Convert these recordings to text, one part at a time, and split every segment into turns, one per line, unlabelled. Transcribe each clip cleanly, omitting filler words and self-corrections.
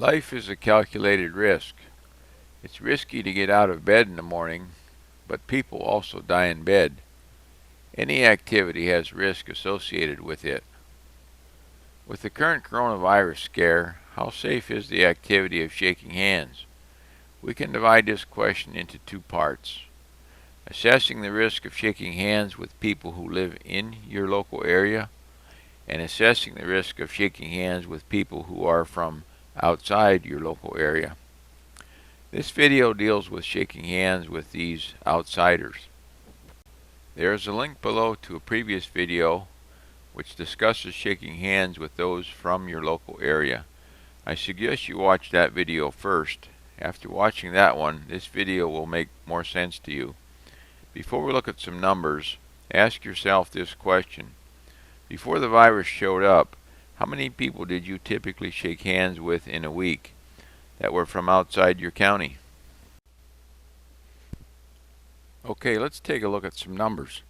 Life is a calculated risk. It's risky to get out of bed in the morning, but people also die in bed. Any activity has risk associated with it. With the current coronavirus scare, how safe is the activity of shaking hands? We can divide this question into two parts. Assessing the risk of shaking hands with people who live in your local area, and assessing the risk of shaking hands with people who are from outside your local area. This video deals with shaking hands with these outsiders. There is a link below to a previous video which discusses shaking hands with those from your local area. I suggest you watch that video first. After watching that one, this video will make more sense to you. Before we look at some numbers, ask yourself this question. Before the virus showed up, how many people did you typically shake hands with in a week that were from outside your county? Okay, let's take a look at some numbers.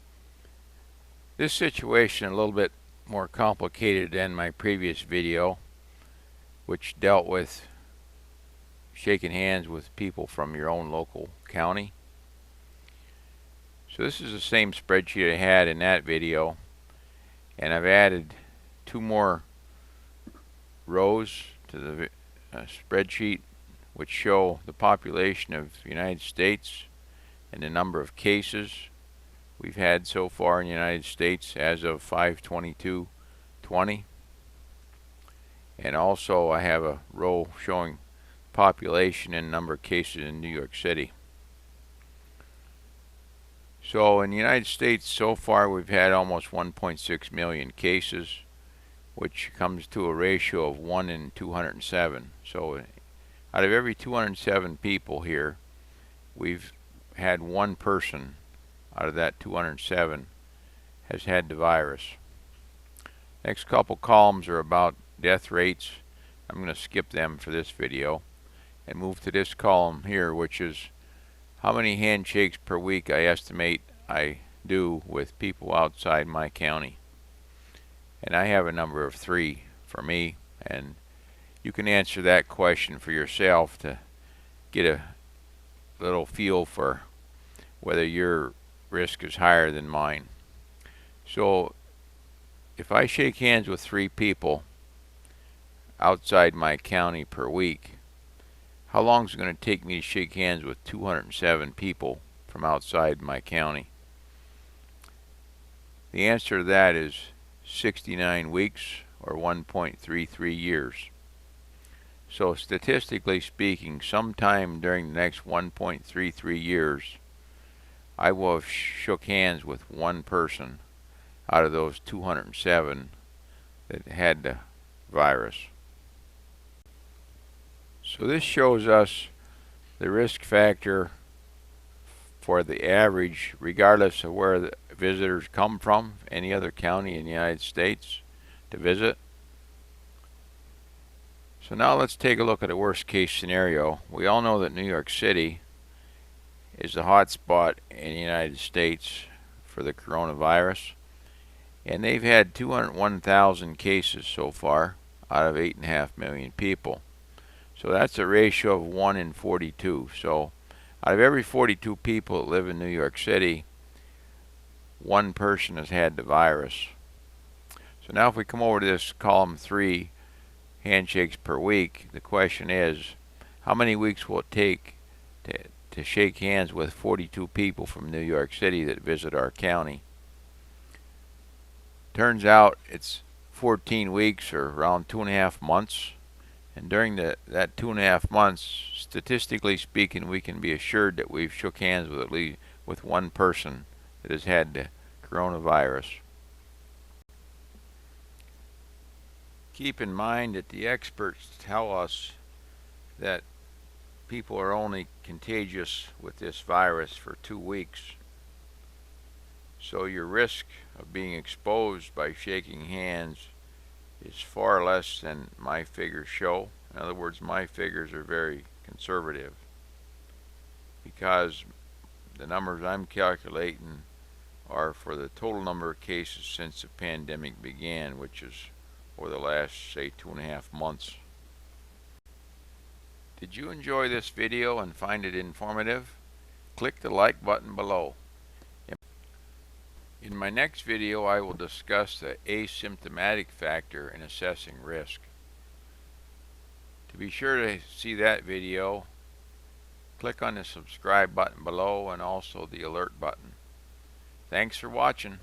This situation is a little bit more complicated than my previous video, which dealt with shaking hands with people from your own local county. So this is the same spreadsheet I had in that video, and I've added two more rows to the spreadsheet which show the population of the United States and the number of cases we've had so far in the United States as of 5/22/20. And also I have a row showing population and number of cases in New York City. So in the United States so far we've had almost 1.6 million cases, which comes to a ratio of 1 in 207. So out of every 207 people here, we've had one person out of that 207 has had the virus. Next couple columns are about death rates. I'm going to skip them for this video and move to this column here, which is how many handshakes per week I estimate I do with people outside my county. And I have a number of 3 for me, and you can answer that question for yourself to get a little feel for whether your risk is higher than mine. So if I shake hands with 3 people outside my county per week, how long is it going to take me to shake hands with 207 people from outside my county? The answer to that is 69 weeks or 1.33 years. So statistically speaking, sometime during the next 1.33 years, I will have shook hands with one person out of those 207 that had the virus. So this shows us the risk factor for the average, regardless of where the visitors come from, any other county in the United States to visit. So now let's take a look at a worst case scenario. We all know that New York City is the hot spot in the United States for the coronavirus, and they've had 201,000 cases so far out of 8.5 million people. So that's a ratio of 1 in 42. So out of every 42 people that live in New York City, one person has had the virus. So now if we come over to this column 3, handshakes per week, the question is, how many weeks will it take to shake hands with 42 people from New York City that visit our county? Turns out it's 14 weeks, or around 2.5 months. And during that 2.5 months, statistically speaking, we can be assured that we've shook hands with at least with one person that has had the coronavirus. Keep in mind that the experts tell us that people are only contagious with this virus for 2 weeks. So your risk of being exposed by shaking hands is far less than my figures show. In other words, my figures are very conservative, because the numbers I'm calculating are for the total number of cases since the pandemic began, which is over the last, say, 2.5 months. Did you enjoy this video and find it informative? Click the like button below. In my next video, I will discuss the asymptomatic factor in assessing risk. To be sure to see that video, click on the subscribe button below and also the alert button. Thanks for watching.